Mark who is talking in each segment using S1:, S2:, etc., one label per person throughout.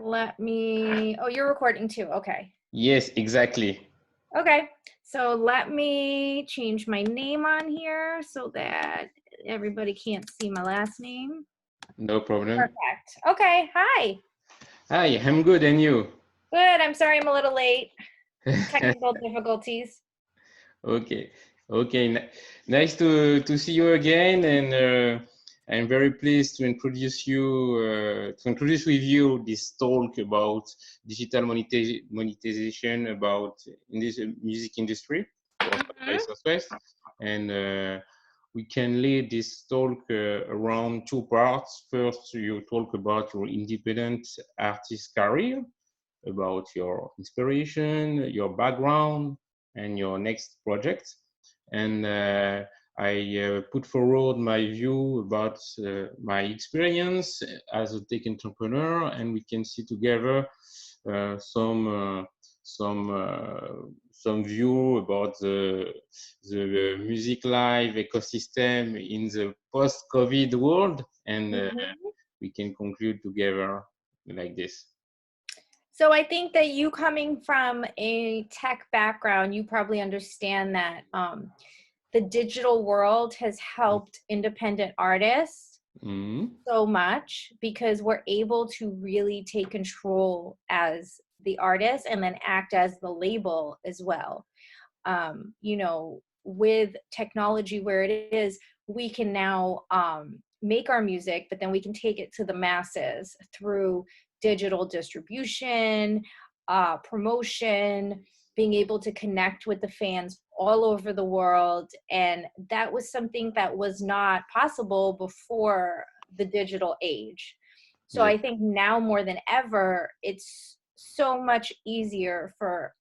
S1: let me, oh, you're recording too. Okay.
S2: Yes, exactly.
S1: Okay. So let me change my name on here so that everybody can't see my last name.
S2: No problem.
S1: Perfect. Okay. Hi.
S2: Hi, I'm good, and you?
S1: Good. I'm sorry I'm a little late. Technical difficulties.
S2: Okay, okay. Nice to see you again, and I'm very pleased to introduce with you this talk about digital monetization about in this music industry by Southwest, and we can lead this talk around two parts. First, you talk about your independent artist career, about your inspiration, your background, and your next project. And I put forward my view about my experience as a tech entrepreneur, and we can see together some view about the music live ecosystem in the post-COVID world, and we can conclude together like this.
S1: So I think that you coming from a tech background, you probably understand that the digital world has helped independent artists so much because we're able to really take control as the artist and then act as the label as well. You know, with technology where it is, we can now make our music, but then we can take it to the masses through digital distribution, promotion, being able to connect with the fans all over the world. And that was something that was not possible before the digital age. So I think now more than ever, it's so much easier for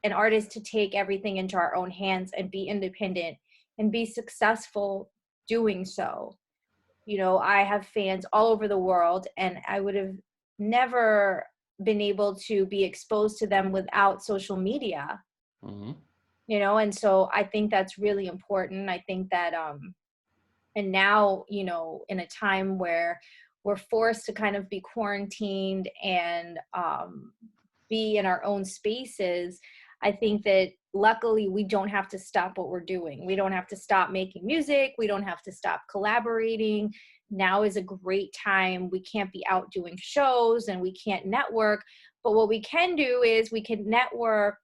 S1: an artist to take everything into our own hands and be independent and be successful doing so. You know, I have fans all over the world, and I would have never been able to be exposed to them without social media. You know, and so I think that's really important. I think that and now, you know, in a time where we're forced to kind of be quarantined and be in our own spaces, I think that luckily we don't have to stop what we're doing. We don't have to stop making music. We don't have to stop collaborating. Now is a great time. We can't be out doing shows and we can't network, but what we can do is we can network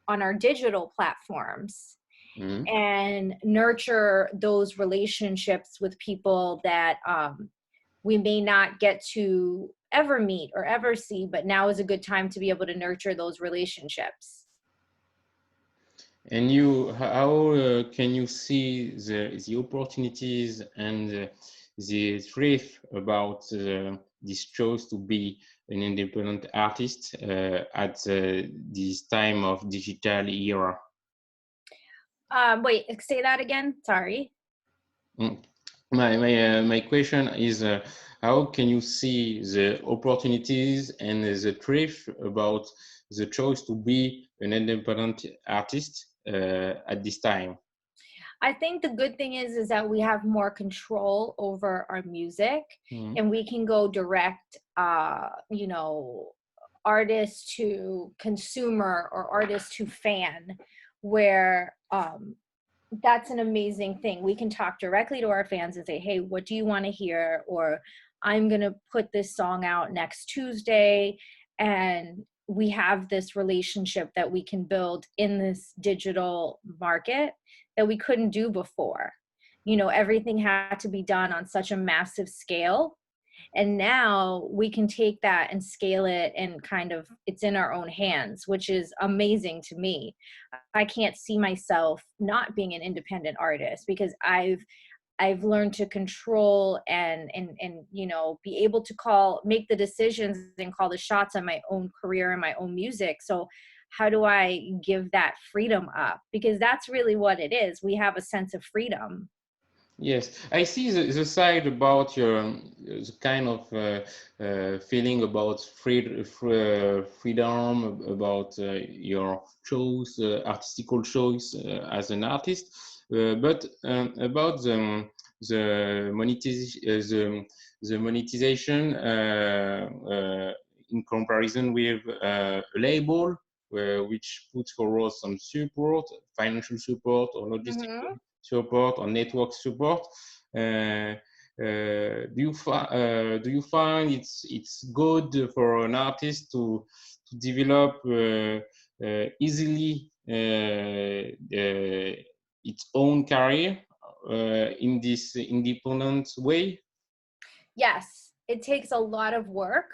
S1: on our digital platforms and nurture those relationships with people that we may not get to ever meet or ever see, but now is a good time to be able to nurture those relationships.
S2: And you, how can you see the opportunities and the threat about this choice to be an independent artist at this time of digital era?
S1: Wait, say that again. Sorry.
S2: My question is, how can you see the opportunities and the threat about the choice to be an independent artist at this time?
S1: I think the good thing is that we have more control over our music and we can go direct, you know, artist to consumer or artist to fan, where that's an amazing thing. We can talk directly to our fans and say, hey, what do you want to hear? Or I'm going to put this song out next Tuesday. And we have this relationship that we can build in this digital market that we couldn't do before. You know, everything had to be done on such a massive scale. And now we can take that and scale it and kind of, it's in our own hands, which is amazing to me. I can't see myself not being an independent artist because I've learned to control and you know, be able to make the decisions and call the shots on my own career and my own music. So how do I give that freedom up? Because that's really what it is. We have a sense of freedom.
S2: Yes, I see the side about your the kind of feeling about freedom, about your choice, artistical choice as an artist, but about the monetization in comparison with a label which puts forward some support, financial support or logistical support or network support. Do you find it's good for an artist to develop easily its own career in this independent way?
S1: Yes, it takes a lot of work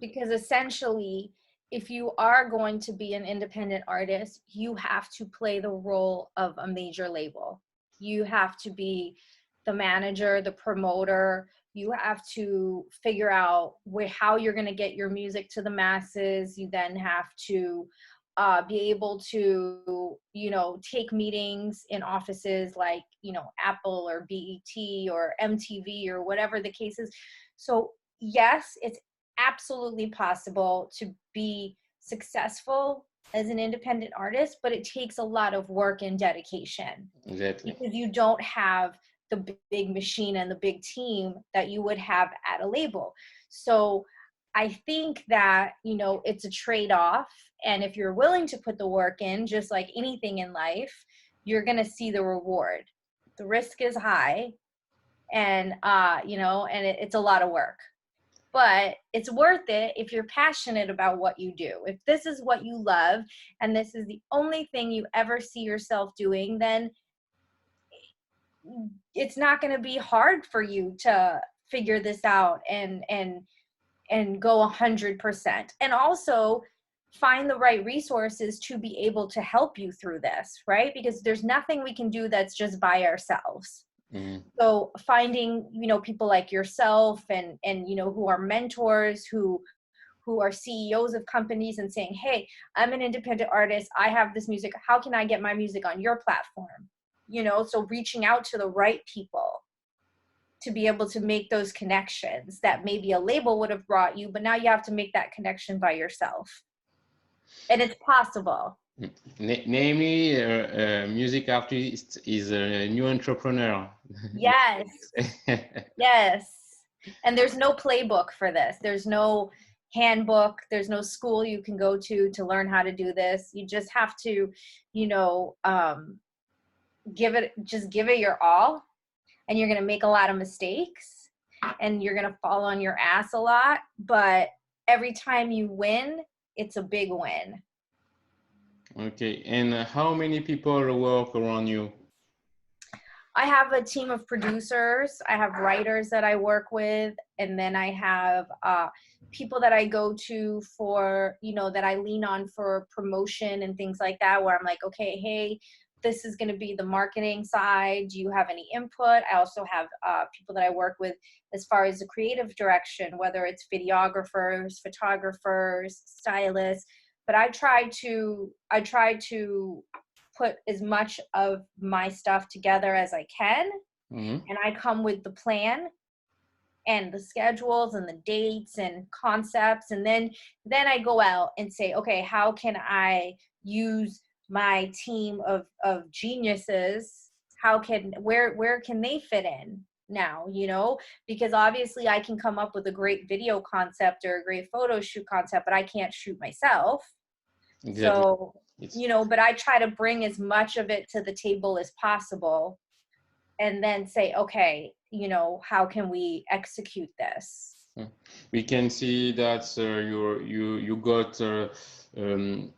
S1: because essentially, if you are going to be an independent artist, you have to play the role of a major label. You have to be the manager, the promoter. You have to figure out how you're going to get your music to the masses. You then have to be able to, take meetings in offices like, Apple or BET or MTV or whatever the case is. So yes, it's absolutely possible to be successful as an independent artist, but it takes a lot of work and dedication.
S2: Exactly.
S1: Because you don't have the big machine and the big team that you would have at a label. So I think that, it's a trade-off. And if you're willing to put the work in, just like anything in life, you're going to see the reward. The risk is high and, it's a lot of work. But it's worth it if you're passionate about what you do. If this is what you love and this is the only thing you ever see yourself doing, then it's not going to be hard for you to figure this out and go 100%. And also find the right resources to be able to help you through this, right? Because there's nothing we can do that's just by ourselves. So finding, people like yourself and who are mentors, who are CEOs of companies and saying, hey, I'm an independent artist. I have this music. How can I get my music on your platform? So reaching out to the right people to be able to make those connections that maybe a label would have brought you, but now you have to make that connection by yourself. And it's possible.
S2: Namely, a music artist is a new entrepreneur.
S1: Yes. Yes. And there's no playbook for this. There's no handbook. There's no school you can go to learn how to do this. You just have to, give it your all. And you're going to make a lot of mistakes and you're going to fall on your ass a lot. But every time you win, it's a big win.
S2: Okay. And how many people work around you?
S1: I have a team of producers. I have writers that I work with. And then I have people that I go to for, that I lean on for promotion and things like that, where I'm like, okay, hey, this is going to be the marketing side. Do you have any input? I also have people that I work with as far as the creative direction, whether it's videographers, photographers, stylists. But I try to put as much of my stuff together as I can. And I come with the plan and the schedules and the dates and concepts. And then I go out and say, okay, how can I use my team of geniuses? Where can they fit in now, because obviously I can come up with a great video concept or a great photo shoot concept, but I can't shoot myself. Exactly. So, but I try to bring as much of it to the table as possible and then say, okay, how can we execute this?
S2: We can see that you got a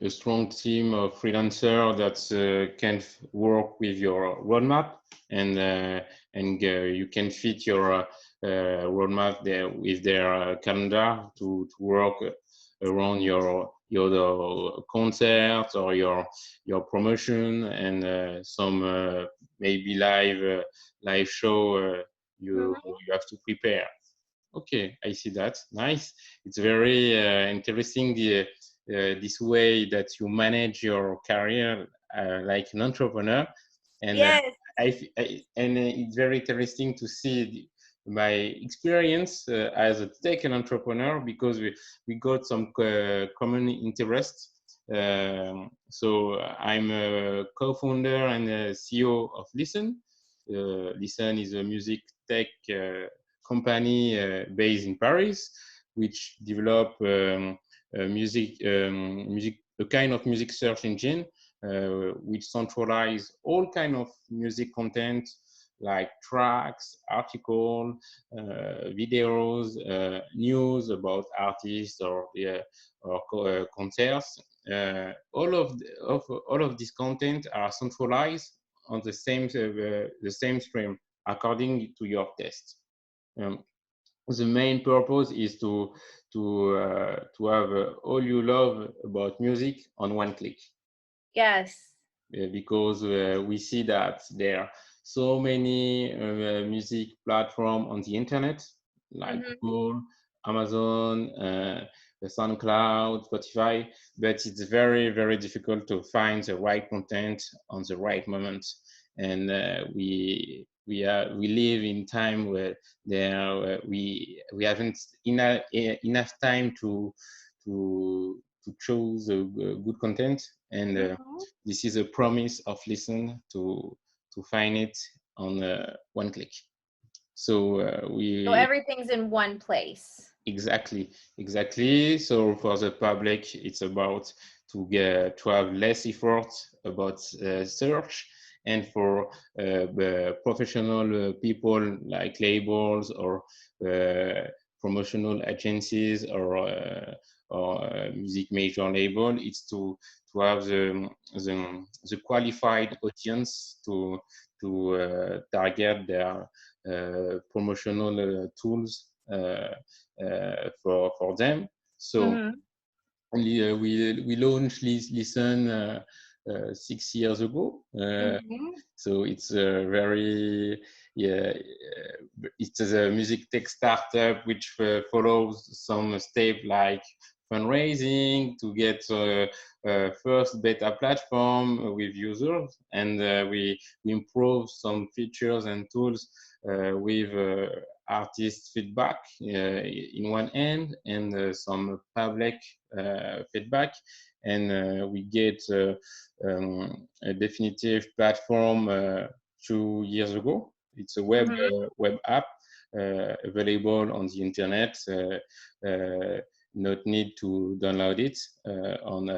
S2: strong team of freelancers that can work with your roadmap, and you can fit your roadmap there with their calendar to work around your concert or your promotion and some maybe live show you have to prepare. Okay, I see that. Nice. It's very interesting this way that you manage your career like an entrepreneur, and
S1: yes.
S2: And it's very interesting to see my experience as a tech entrepreneur, because we got some common interests. So I'm a co-founder and a CEO of Listen. Listen is a music tech company based in Paris. which develop a kind of music search engine which centralize all kind of music content like tracks, articles, videos, news about artists or concerts. All of this content are centralized on the same stream according to your test. The main purpose is to have all you love about music on one click.
S1: Yes.
S2: Because we see that there are so many music platforms on the internet, like Google, Amazon, SoundCloud, Spotify, but it's very, very difficult to find the right content on the right moment. And we live in time where we haven't enough time to choose good content, and this is a promise of Listen to find it on one click. So
S1: so everything's in one place.
S2: Exactly. So for the public, it's about to have less effort about search, and for professional people like labels or promotional agencies or music major label, it's to have the qualified audience to target their promotional tools for them. So we launched Listen 6 years ago. So it's a very it's a music tech startup which follows some steps like fundraising to get first beta platform with users, and we improve some features and tools with artist feedback in one end, and some public feedback, and we get a definitive platform 2 years ago. It's a web app available on the internet. Not need to download it on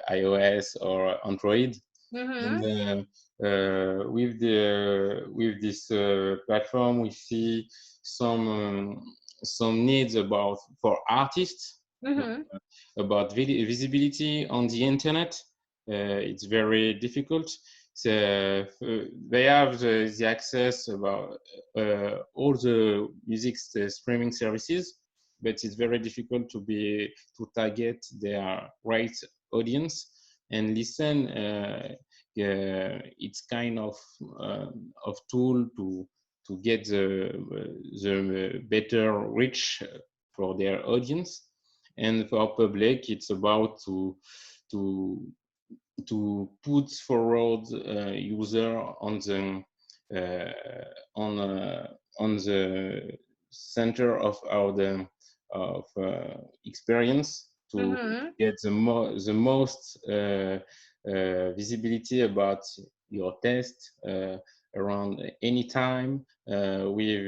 S2: iOS or Android. And with this platform, we see some needs for artists about visibility on the internet. It's very difficult. So they have the access about all the music streaming services, but it's very difficult to target their right audience. And Listen, it's kind of tool to get the better reach for their audience. And for public, it's about to put forward user on the center of our experience, to get the most visibility about your test around any time with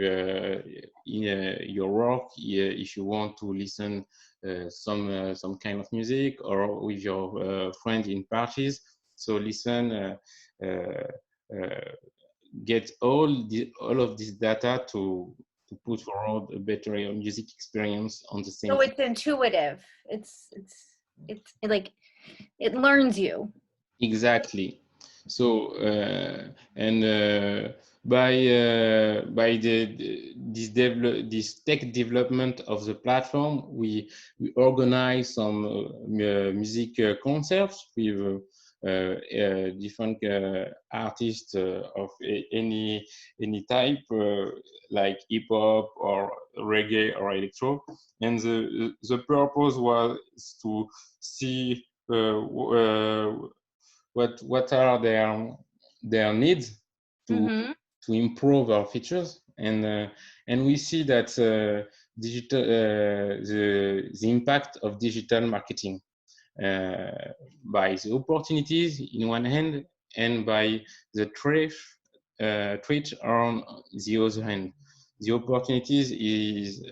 S2: your work. If you want to listen some kind of music, or with your friend in parties, so Listen get all of this data to put forward a better music experience on the same.
S1: So it's intuitive. It's like it learns you.
S2: Exactly. So by this tech development of the platform, we organize some music concerts with different artists of any type, like hip hop or reggae or electro, and the purpose was to see what are their needs to improve our features, and we see that digital the impact of digital marketing by the opportunities in one hand, and by the threat on the other hand. The opportunities is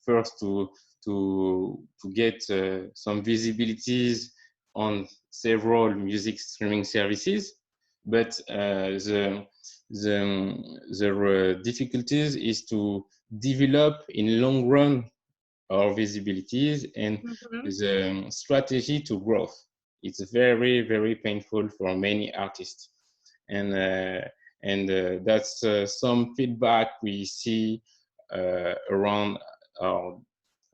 S2: first to get some visibilities on several music streaming services, but the difficulties is to develop in long run our visibilities and
S1: Mm-hmm.
S2: the strategy to growth. It's very, very painful for many artists. And that's some feedback we see around our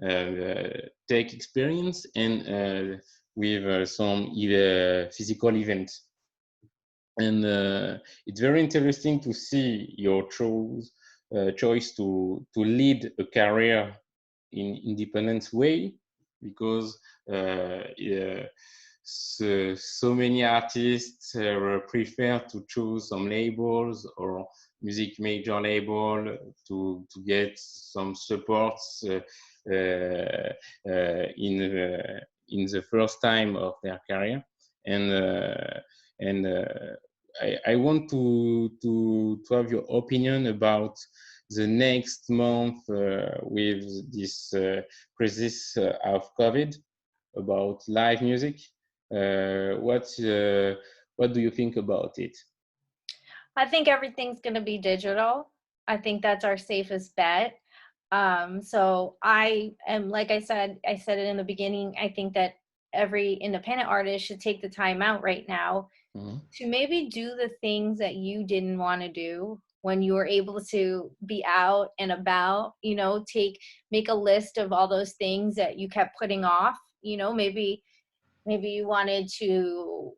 S2: tech experience and with some physical events. And it's very interesting to see your choice to lead a career in independent way, because yeah, so many artists prefer to choose some labels or music major label to get some supports in the first time of their career. And I want to have your opinion about the next month with this crisis of COVID, about live music. What do you think about it?
S1: I think everything's going to be digital. I think that's our safest bet. So I am, like I said it in the beginning, I think that every independent artist should take the time out right now to maybe do the things that you didn't want to do when you were able to be out and about, you know, make a list of all those things that you kept putting off, you know, maybe you wanted to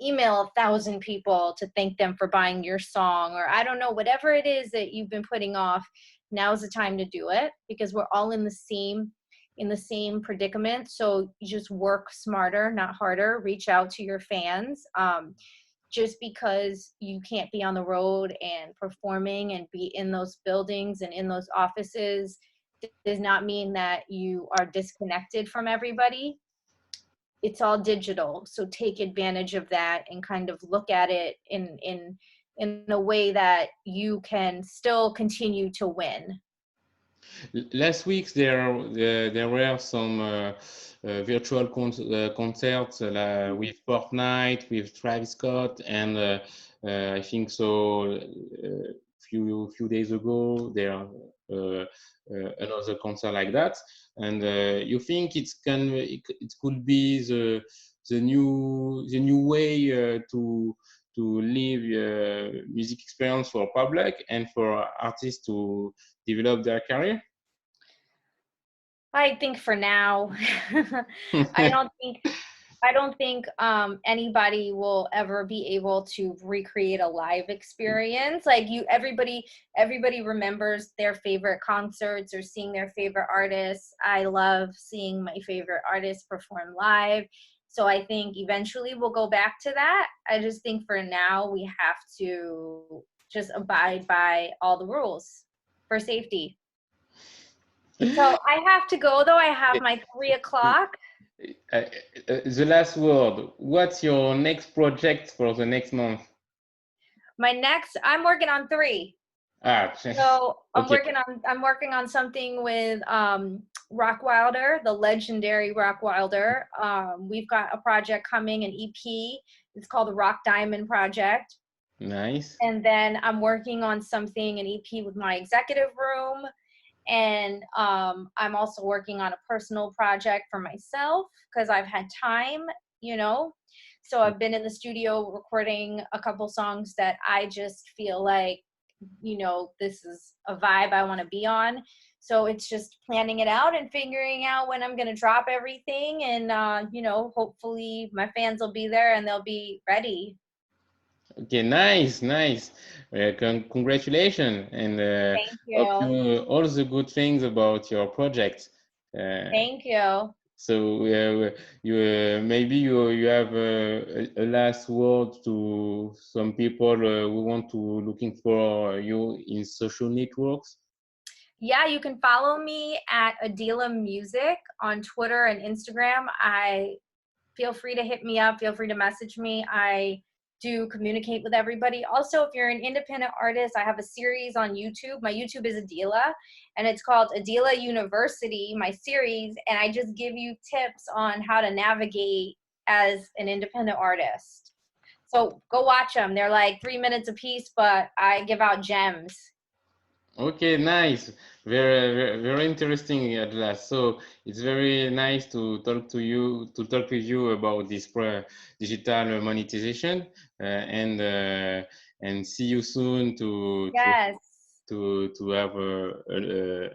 S1: email 1,000 people to thank them for buying your song, or I don't know, whatever it is that you've been putting off. Now's the time to do it, because we're all in the same predicament. So you just work smarter, not harder. Reach out to your fans. Just because you can't be on the road and performing and be in those buildings and in those offices does not mean that you are disconnected from everybody. It's all digital, so take advantage of that and kind of look at it in a way that you can still continue to win.
S2: Last week there were some virtual concerts with Fortnite, with Travis Scott, and I think so. Few days ago, there another concert like that. And you think it could be the new way to live music experience for public and for artists to develop their career?
S1: I think for now, I don't think anybody will ever be able to recreate a live experience. Like everybody remembers their favorite concerts or seeing their favorite artists. I love seeing my favorite artists perform live. So I think eventually we'll go back to that. I just think for now we have to just abide by all the rules for safety. So I have to go, though. I have my 3 o'clock.
S2: The last word. What's your next project for the next month?
S1: I'm working on 3. So
S2: okay.
S1: I'm working on something with Rock Wilder, the legendary Rock Wilder. We've got a project coming, an EP. It's called the Rock Diamond Project.
S2: Nice.
S1: And then I'm working on something, an EP with my executive room. And I'm also working on a personal project for myself because I've had time, you know. So I've been in the studio recording a couple songs that I just feel like, you know, this is a vibe I want to be on. So it's just planning it out and figuring out when I'm going to drop everything. And, you know, hopefully my fans will be there and they'll be ready.
S2: Okay, nice. Congratulations, and
S1: Thank
S2: hope
S1: you.
S2: you all the good things about your project.
S1: Thank you.
S2: So you maybe you have a last word to some people who want to looking for you in social networks.
S1: Yeah, you can follow me at AdELA Music on Twitter and Instagram. Feel free to hit me up. Feel free to message me. I to communicate with everybody. Also, if you're an independent artist, I have a series on YouTube. My YouTube is AdELA, and it's called AdELA University, my series, and I just give you tips on how to navigate as an independent artist. So go watch them. They're like 3 minutes a piece, but I give out gems.
S2: Okay, nice. Very interesting, AdELA. So it's very nice to talk to you, to talk with you about this digital monetization, and see you soon
S1: Yes.
S2: to have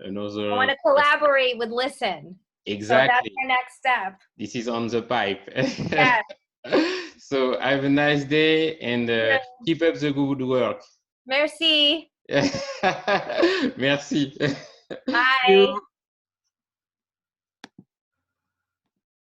S2: another.
S1: I want to collaborate with Listen. So that's
S2: Exactly.
S1: our next step.
S2: This is on the pipe.
S1: Yes.
S2: So have a nice day and
S1: Yeah.
S2: keep up the good work.
S1: Merci.
S2: Merci. See
S1: Bye.
S2: you.